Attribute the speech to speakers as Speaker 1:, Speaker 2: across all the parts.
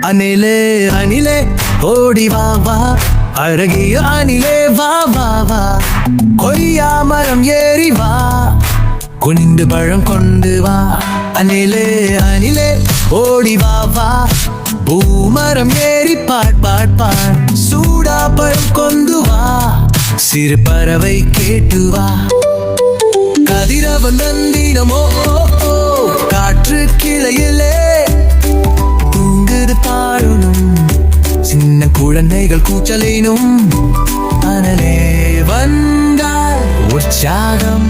Speaker 1: அணிலே அணிலே ஓடி வா வா, அழகிய அணிலே வா வா வா, கொய்யா மரம் ஏறி வா, குனிந்து பழம் கொண்டு வா. அணிலே அணிலே ஓடி வா வா, பூமரம் ஏறி பாட் பாட் பாட், சூடா பழம் கொண்டு வா, சிறு பறவை கேட்டு வா. கதிரவன் நந்தினமோ காற்று கிளையிலே தூங்குது பாடணும், சின்ன குழந்தைகள் கூச்சலினும் அனலே வந்தால் உற்சாகம்.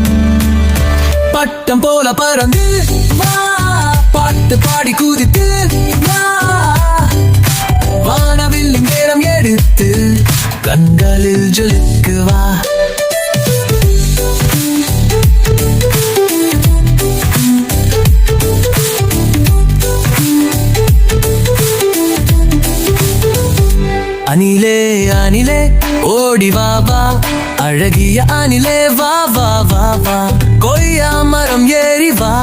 Speaker 1: பட்டம் போல பறந்து வா, பாட்டு பாடி குதித்து வா, வானவில்லின் நேரம் எடுத்து கண்களில் ஜொலிக்கு வா. அணிலே அணிலே ஓடி வா வா, அழகிய அணிலே வா வா வா வா, கொய்யா மரம் ஏறி வா,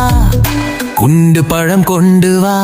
Speaker 1: குண்டு பழம் கொண்டு வா.